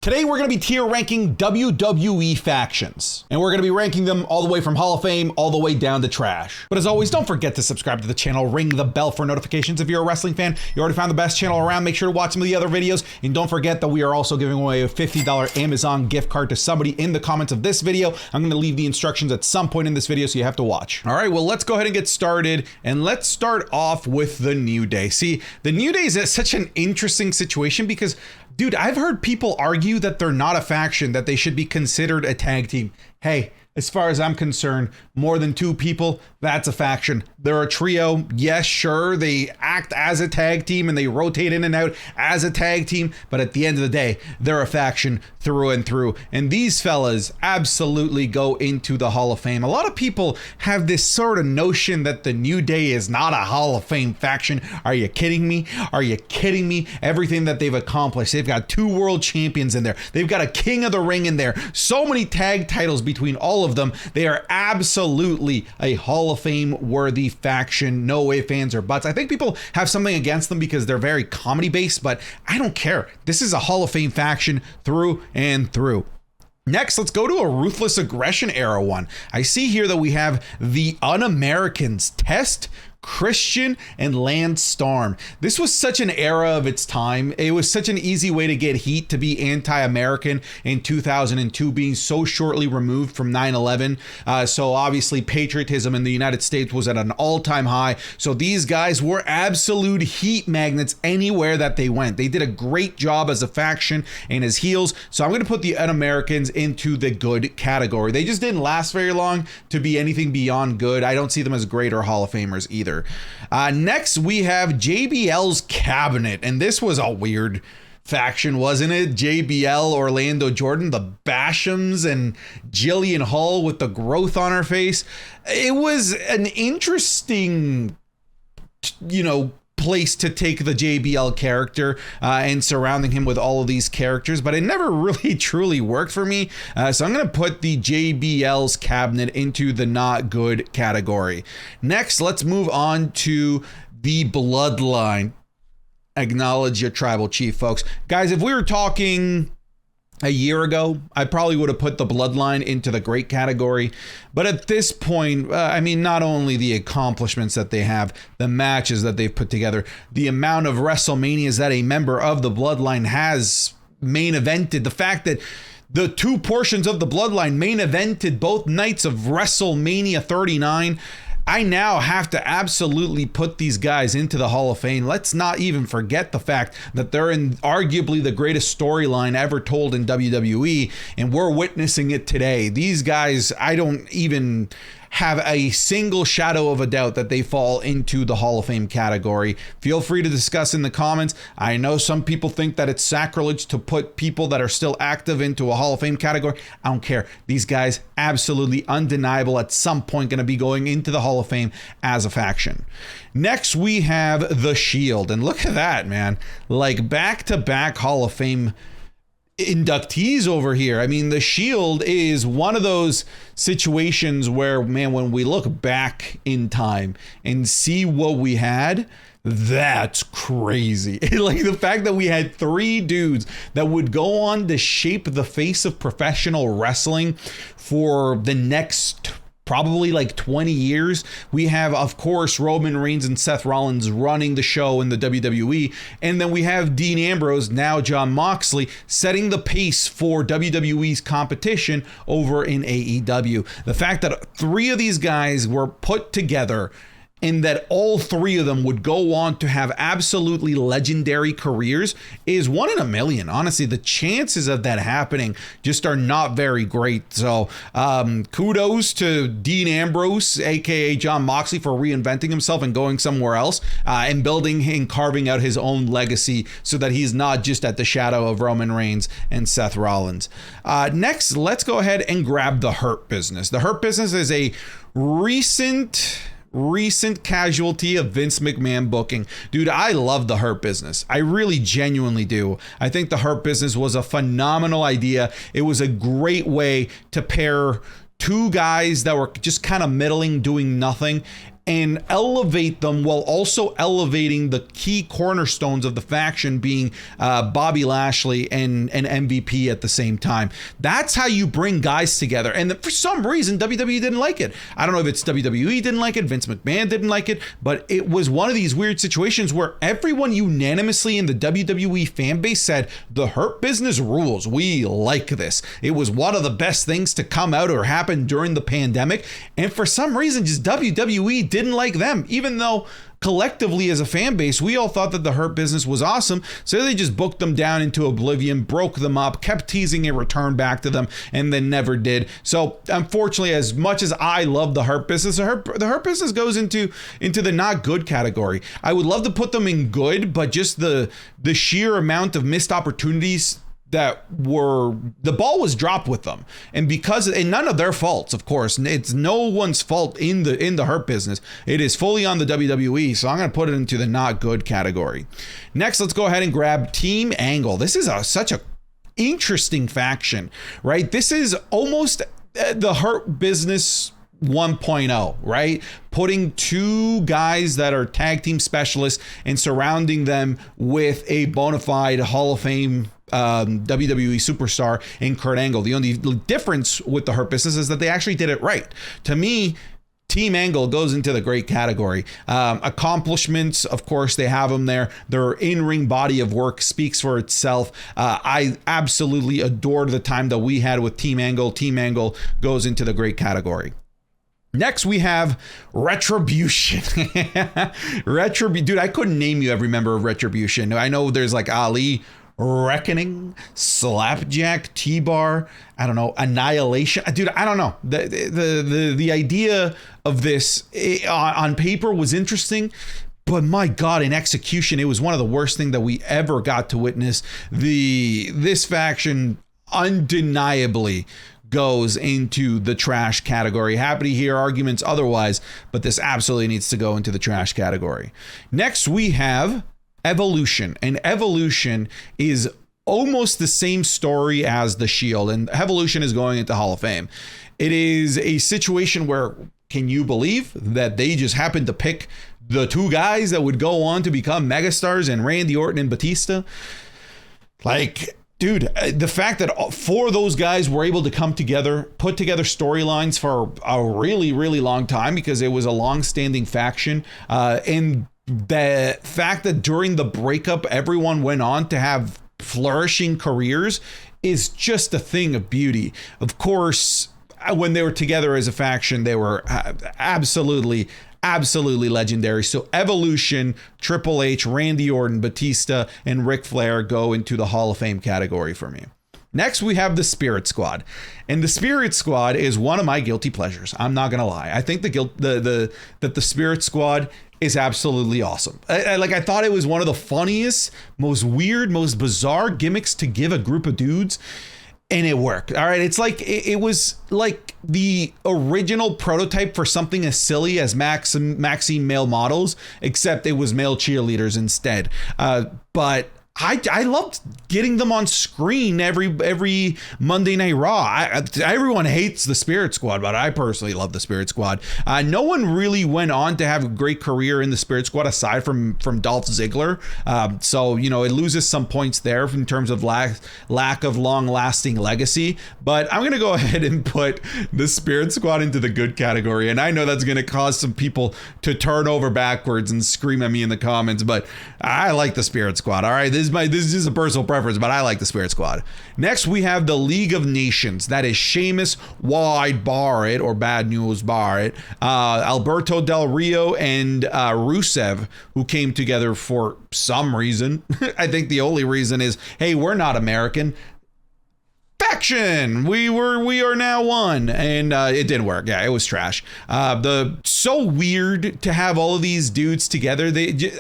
Today we're going to be tier ranking WWE factions, and we're going to be ranking them all the way from Hall of Fame all the way down to trash. But as always, don't forget to subscribe to the channel, ring the bell for notifications. If you're a wrestling fan, you already found the best channel around, make sure to watch some of the other videos, and don't forget that we are also giving away a $50 Amazon gift card to somebody in the comments of this video. I'm going to leave the instructions at some point in this video, so you have to watch. All right, well, let's go ahead and get started, and let's start off with the New Day. See, the New Day is such an interesting situation because, dude, I've heard people argue that they're not a faction, that they should be considered a tag team. Hey, as far as I'm concerned, more than two people, that's a faction. They're a trio. Yes, sure, they act as a tag team and they rotate in and out as a tag team, but at the end of the day, they're a faction through and through. And these fellas absolutely go into the Hall of Fame. A lot of people have this sort of notion that the New Day is not a Hall of Fame faction. Are you kidding me? Are you kidding me? Everything that they've accomplished. They've got 2 world champions in there. They've got a King of the Ring in there. So many tag titles between all of them. They are absolutely a Hall of Fame worthy faction. No ifs, ands, or buts. I think people have something against them because they're very comedy based, but I don't care. This is a Hall of Fame faction through and through. Next, let's go to a Ruthless Aggression era one. I see here that we have the UnAmericans, Test, Christian, and Lance Storm. This was such an era of its time. It was such an easy way to get heat, to be anti-American in 2002, being so shortly removed from 9/11. So obviously patriotism in the United States was at an all-time high. So these guys were absolute heat magnets anywhere that they went. They did a great job as a faction and as heels. So I'm going to put the Un-Americans into the good category. They just didn't last very long to be anything beyond good. I don't see them as great or Hall of Famers either. Next, we have JBLs Cabinet, and this was a weird faction, wasn't it? JBL, Orlando Jordan, the Bashams, and Jillian Hall with the growth on her face. It was an interesting, place to take the JBL character and surrounding him with all of these characters, but it never really truly worked for me. So I'm going to put the JBL's Cabinet into the not good category. Next, let's move on to the Bloodline. Acknowledge your tribal chief, folks. Guys, if we were talking a year ago, I probably would have put the Bloodline into the great category. But at this point, not only the accomplishments that they have, the matches that they've put together, the amount of WrestleManias that a member of the Bloodline has main evented, the fact that the 2 portions of the Bloodline main evented both nights of WrestleMania 39, I now have to absolutely put these guys into the Hall of Fame. Let's not even forget the fact that they're in arguably the greatest storyline ever told in WWE, and we're witnessing it today. These guys, I don't even have a single shadow of a doubt that they fall into the Hall of Fame category. Feel free to discuss in the comments. I know some people think that it's sacrilege to put people that are still active into a Hall of Fame category. I don't care. These guys, absolutely undeniable, at some point going to be going into the Hall of Fame as a faction. Next, we have the Shield, and look at that, man. Like back-to-back Hall of Fame inductees over here. I mean, the Shield is one of those situations where, man, when we look back in time and see what we had, that's crazy. Like the fact that we had 3 dudes that would go on to shape the face of professional wrestling for the next probably like 20 years. We have, of course, Roman Reigns and Seth Rollins running the show in the WWE. And then we have Dean Ambrose, now Jon Moxley, setting the pace for WWE's competition over in AEW. The fact that 3 of these guys were put together and that all 3 of them would go on to have absolutely legendary careers is 1 in a million. Honestly, the chances of that happening just are not very great. So kudos to Dean Ambrose, aka Jon Moxley, for reinventing himself and going somewhere else and building and carving out his own legacy so that he's not just at the shadow of Roman Reigns and Seth Rollins. Next, let's go ahead and grab the Hurt Business. The Hurt Business is a recent casualty of Vince McMahon booking. Dude, I love the Hurt Business. I really genuinely do. I think the Hurt Business was a phenomenal idea. It was a great way to pair 2 guys that were just kind of middling, doing nothing, and elevate them while also elevating the key cornerstones of the faction being Bobby Lashley and MVP at the same time. That's how you bring guys together. And for some reason, WWE didn't like it. I don't know if it's WWE didn't like it, Vince McMahon didn't like it, but it was one of these weird situations where everyone unanimously in the WWE fan base said, the Hurt Business rules. We like this. It was one of the best things to come out or happen during the pandemic. And for some reason, just WWE didn't like them, even though collectively as a fan base, we all thought that the Hurt Business was awesome. So they just booked them down into oblivion, broke them up, kept teasing a return back to them, and then never did. So unfortunately, as much as I love the Hurt Business, the Hurt Business goes into the not good category. I would love to put them in good, but just the sheer amount of missed opportunities that the ball was dropped with them, and none of their faults, of course. It's no one's fault in the Hurt Business. It is fully on the WWE, so I'm going to put it into the not good category. Next, let's go ahead and grab Team Angle. This is such a interesting faction, right? This is almost the Hurt Business 1.0, right? Putting two guys that are tag team specialists and surrounding them with a bona fide Hall of Fame WWE superstar in Kurt Angle. The only difference with the Hurt Business is that they actually did it right. To me, Team Angle goes into the great category. Accomplishments, of course, they have them there. Their in-ring body of work speaks for itself. I absolutely adored the time that we had with Team Angle. Team Angle goes into the great category. Next, we have Retribution. Dude, I couldn't name you every member of Retribution. I know there's like Ali, Reckoning, Slapjack, T-Bar, I don't know, Annihilation. Dude, I don't know. The idea of this on paper was interesting, but my God, in execution, it was one of the worst things that we ever got to witness. This faction undeniably goes into the trash category. Happy to hear arguments otherwise, but this absolutely needs to go into the trash category. Next, we have Evolution, and Evolution is almost the same story as the Shield, and Evolution is going into Hall of Fame. It is a situation where, can you believe that they just happened to pick the two guys that would go on to become megastars in Randy Orton and Batista? Like, dude, the fact that four of those guys were able to come together, put together storylines for a really, really long time, because it was a long-standing faction, and the fact that during the breakup, everyone went on to have flourishing careers is just a thing of beauty. Of course, when they were together as a faction, they were absolutely legendary. So Evolution, Triple H, Randy Orton, Batista, and Ric Flair go into the Hall of Fame category for me. Next, we have the Spirit Squad, and the Spirit Squad is one of my guilty pleasures. I'm not gonna lie. I think that the Spirit Squad is absolutely awesome. I thought it was one of the funniest, most weird, most bizarre gimmicks to give a group of dudes, and it worked. All right, it's like it was like the original prototype for something as silly as Maxine male models, except it was male cheerleaders instead. But I loved getting them on screen every Monday Night Raw. Everyone hates the Spirit Squad, but I personally love the Spirit Squad. No one really went on to have a great career in the Spirit Squad aside from Dolph Ziggler. So, you know, it loses some points there in terms of lack of long-lasting legacy. But I'm going to go ahead and put the Spirit Squad into the good category. And I know that's going to cause some people to turn over backwards and scream at me in the comments, but I like the Spirit Squad. All right, this is just a personal preference, but I like the Spirit Squad. Next, we have the League of Nations. That is Sheamus, Wide Barrett, or Bad News Barrett, Alberto Del Rio, and Rusev, who came together for some reason. I think the only reason is, hey, we're not American. Faction, we are now one, and it didn't work. Yeah, it was trash. So weird to have all of these dudes together.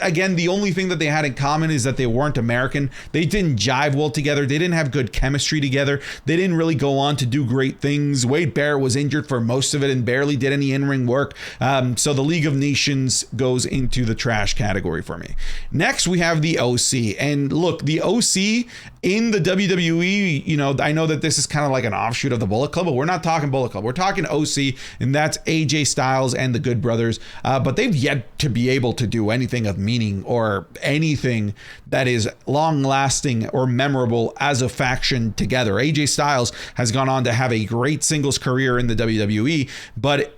Again, the only thing that they had in common is that they weren't American. They didn't jive well together. They didn't have good chemistry together. They didn't really go on to do great things. Wade Barrett was injured for most of it and barely did any in-ring work. So the League of Nations goes into the trash category for me. Next, we have the OC, and look, the OC in the WWE. You know, I know that this is kind of like an offshoot of the Bullet Club, but we're not talking Bullet Club. We're talking OC, and that's AJ Styles and the Good Brothers. But they've yet to be able to do anything of meaning or anything that is long lasting or memorable as a faction together. AJ Styles has gone on to have a great singles career in the WWE, but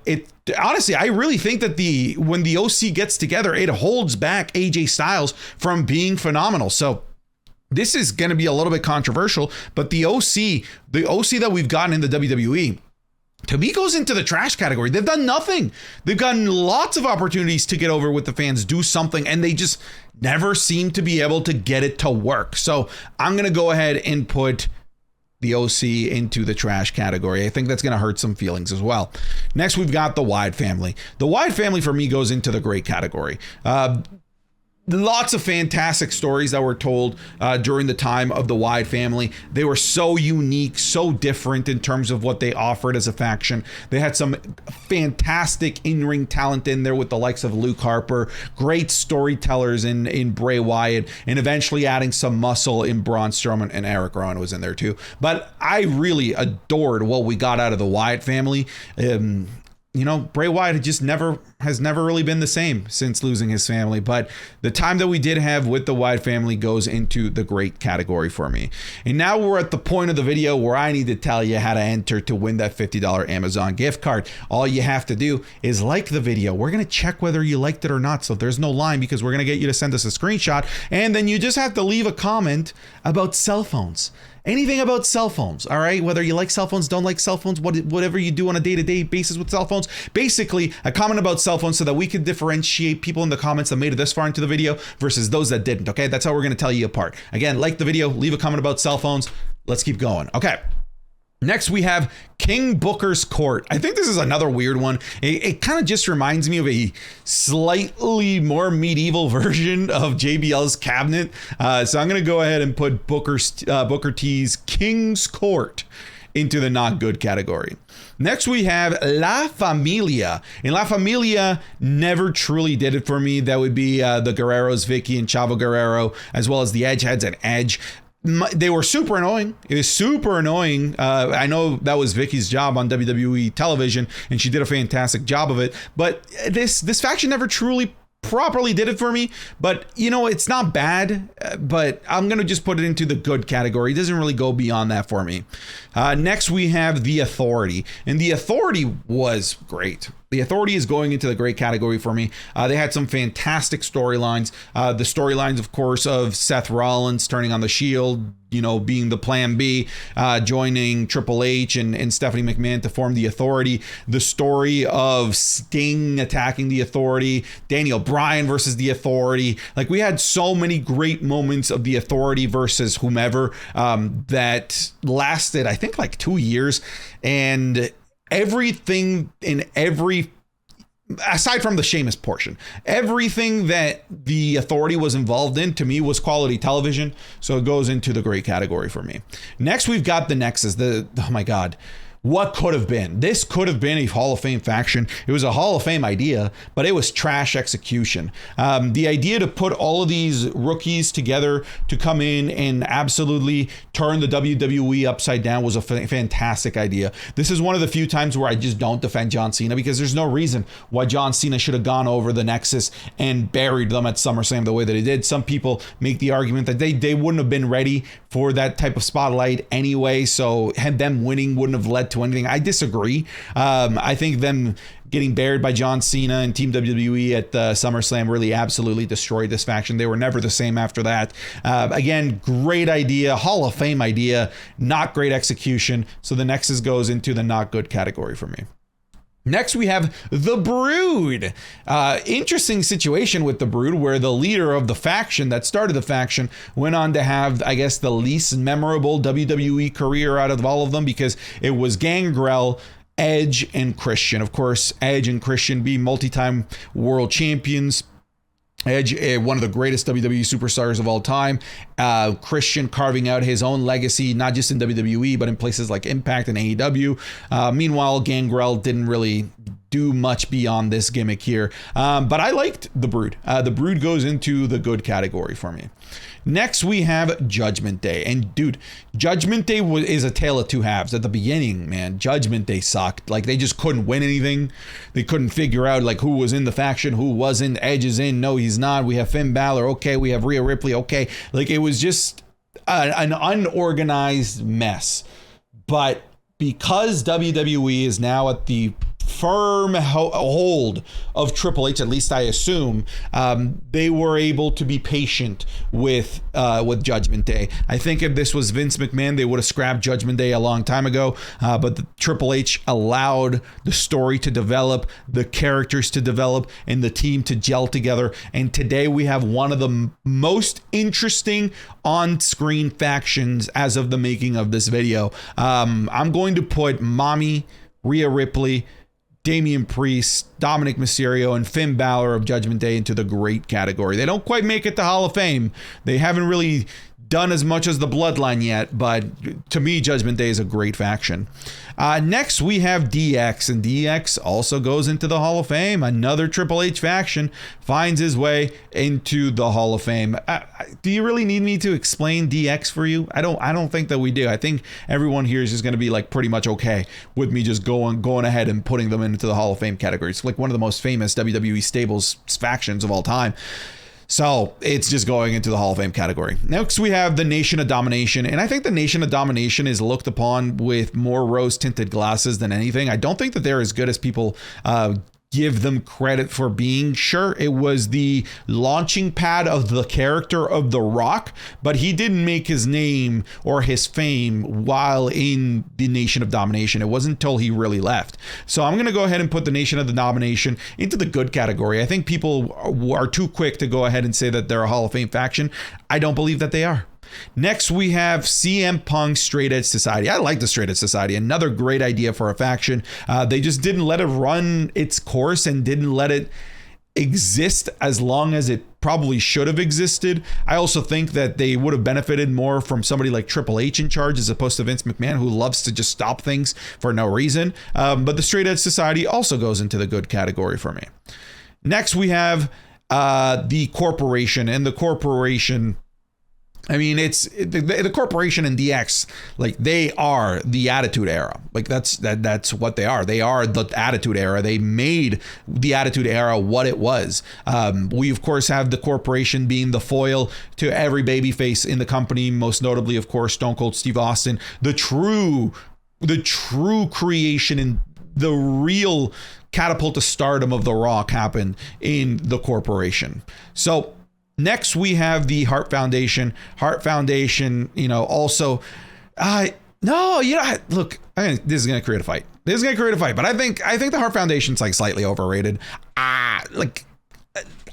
honestly, I really think that when the OC gets together, it holds back AJ Styles from being phenomenal. So this is going to be a little bit controversial, but the OC that we've gotten in the WWE, to me, goes into the trash category. They've done nothing. They've gotten lots of opportunities to get over with the fans, do something, and they just never seem to be able to get it to work. So I'm going to go ahead and put the OC into the trash category. I think that's going to hurt some feelings as well. Next, we've got the Wyatt Family. The Wyatt Family, for me, goes into the great category. Lots of fantastic stories that were told during the time of the Wyatt Family. They were so unique, so different in terms of what they offered as a faction. They had some fantastic in-ring talent in there with the likes of Luke Harper, great storytellers in Bray Wyatt, and eventually adding some muscle in Braun Strowman, and Eric Rowan was in there too. But I really adored what we got out of the Wyatt Family. Bray Wyatt has never really been the same since losing his family, but the time that we did have with the Wyatt Family goes into the great category for me. And now we're at the point of the video where I need to tell you how to enter to win that $50 Amazon gift card. All you have to do is like the video. We're going to check whether you liked it or not, so there's no line, because we're going to get you to send us a screenshot, and then you just have to leave a comment about cell phones. Anything about cell phones, all right? Whether you like cell phones, don't like cell phones, whatever you do on a day-to-day basis with cell phones. Basically, a comment about cell phones so that we can differentiate people in the comments that made it this far into the video versus those that didn't, okay? That's how we're going to tell you apart. Again, like the video, leave a comment about cell phones. Let's keep going. Okay. Next, we have King Booker's Court. I think this is another weird one. It kind of just reminds me of a slightly more medieval version of JBL's Cabinet. So I'm going to go ahead and put Booker T's King's Court into the not good category. Next, we have La Familia. And La Familia never truly did it for me. That would be the Guerreros, Vicky and Chavo Guerrero, as well as the Edgeheads and Edge. They were super annoying. It was super annoying. I know that was Vicky's job on WWE television, and she did a fantastic job of it. But this faction never truly properly did it for me. But it's not bad. But I'm gonna just put it into the good category. It doesn't really go beyond that for me. Next, we have the Authority, and the Authority was great. The Authority is going into the great category for me. They had some fantastic storylines. The storylines, of course, of Seth Rollins turning on the Shield, being the Plan B, joining Triple H and Stephanie McMahon to form the Authority. The story of Sting attacking the Authority, Daniel Bryan versus the Authority. Like, we had so many great moments of the Authority versus whomever that lasted, I think, like 2 years. And everything aside from the Sheamus portion, everything that the Authority was involved in, to me, was quality television. So it goes into the great category for me. Next, we've got the Nexus. Oh my God. What could have been? This could have been a Hall of Fame faction. It was a Hall of Fame idea, but it was trash execution. The idea to put all of these rookies together to come in and absolutely turn the WWE upside down was a fantastic idea. This is one of the few times where I just don't defend John Cena, because there's no reason why John Cena should have gone over the Nexus and buried them at SummerSlam the way that he did. Some people make the argument that they wouldn't have been ready for that type of spotlight anyway, so them winning wouldn't have led to anything. I disagree. I think them getting buried by John Cena and Team WWE at SummerSlam really absolutely destroyed this faction. They were never the same after that. Again, great idea, Hall of Fame idea, not great execution. So the Nexus goes into the not good category for me. Next, we have the Brood. Interesting situation with the Brood, where the leader of the faction that started the faction went on to have, I guess, the least memorable WWE career out of all of them, because it was Gangrel, Edge, and Christian. Of course, Edge and Christian being multi-time world champions. Edge, one of the greatest WWE superstars of all time. Christian carving out his own legacy, not just in WWE, but in places like Impact and AEW. Meanwhile, Gangrel didn't really do much beyond this gimmick here. But I liked the Brood. The Brood goes into the good category for me. Next, we have Judgment Day. And dude, Judgment Day is a tale of two halves. At the beginning, man, Judgment Day sucked. Like, they just couldn't win anything. They couldn't figure out, like, who was in the faction, who wasn't. Edge is in. No, he's not. We have Finn Balor. Okay. We have Rhea Ripley. Okay. Like, it was just an unorganized mess. But because WWE is now at the firm hold of Triple H, at least I assume, they were able to be patient with Judgment Day. I think if this was Vince McMahon, they would have scrapped Judgment Day a long time ago, but Triple H allowed the story to develop, the characters to develop, and the team to gel together. And today we have one of the most interesting on-screen factions as of the making of this video. I'm going to put Mommy, Rhea Ripley, Damian Priest, Dominic Mysterio, and Finn Balor of Judgment Day into the great category. They don't quite make it to Hall of Fame. They haven't really done as much as the Bloodline yet, but to me, Judgment Day is a great faction. Next, we have DX, and DX also goes into the Hall of Fame. Another Triple H faction finds his way into the Hall of Fame. Do you really need me to explain DX for you? I don't think that we do. I think everyone here is just going to be like pretty much okay with me just going ahead and putting them into the Hall of Fame category. It's like one of the most famous WWE stables factions of all time. So it's just going into the Hall of Fame category. Next, we have the Nation of Domination. And I think the Nation of Domination is looked upon with more rose-tinted glasses than anything. I don't think that they're as good as people give them credit for being. Sure, it was the launching pad of the character of The Rock, but he didn't make his name or his fame while in the Nation of Domination. It wasn't until he really left. So I'm going to go ahead and put the Nation of the Domination into the good category. I think people are too quick to go ahead and say that they're a Hall of Fame faction. I don't believe that they are. Next, we have CM Punk Straight Edge Society. I like the Straight Edge Society. Another great idea for a faction. They just didn't let it run its course and didn't let it exist as long as it probably should have existed. I also think that they would have benefited more from somebody like Triple H in charge as opposed to Vince McMahon, who loves to just stop things for no reason. But the Straight Edge Society also goes into the good category for me. Next, we have the Corporation, and the Corporation, I mean, it's the Corporation and DX, like, they are the Attitude Era. Like, that's what they are. They are the Attitude Era. They made the Attitude Era what it was. We of course have the Corporation being the foil to every babyface in the company, most notably, of course, Stone Cold Steve Austin, the true creation and the real catapult to stardom of The Rock happened in the Corporation. So next, we have the Hart Foundation. Hart Foundation, also, look, this is going to create a fight. But I think the Hart Foundation's like slightly overrated. I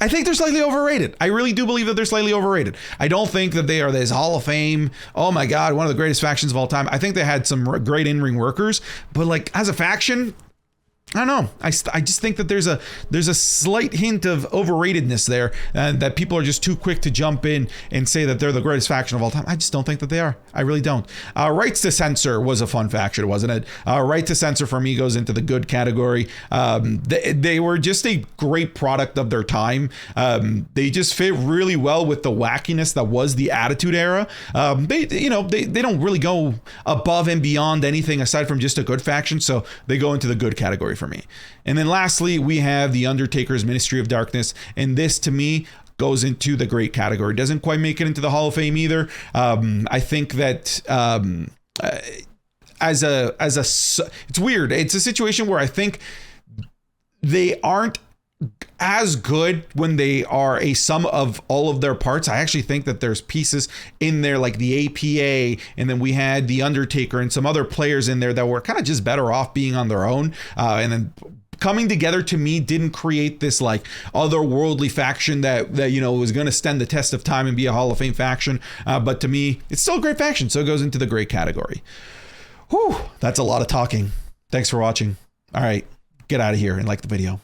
think they're slightly overrated. I really do believe that they're slightly overrated. I don't think that they are this Hall of Fame, oh my God, one of the greatest factions of all time. I think they had some great in-ring workers, but like as a faction, I don't know. I just think that there's a slight hint of overratedness there, and that people are just too quick to jump in and say that they're the greatest faction of all time. I just don't think that they are. I really don't. Rights to Censor was a fun faction, wasn't it? Right to Censor for me goes into the good category. They were just a great product of their time. They just fit really well with the wackiness that was the Attitude Era. They don't really go above and beyond anything aside from just a good faction, so they go into the good category for me. And then lastly, we have the Undertaker's Ministry of Darkness, and this to me goes into the great category. Doesn't quite make it into the Hall of Fame either. I think that it's weird. It's a situation where I think they aren't as good when they are a sum of all of their parts. I actually think that there's pieces in there like the APA, and then we had the Undertaker and some other players in there that were kind of just better off being on their own. And then coming together to me didn't create this like otherworldly faction that was going to stand the test of time and be a Hall of Fame faction. But to me, it's still a great faction, so it goes into the great category. Whew, that's a lot of talking. Thanks for watching. All right, get out of here and like the video.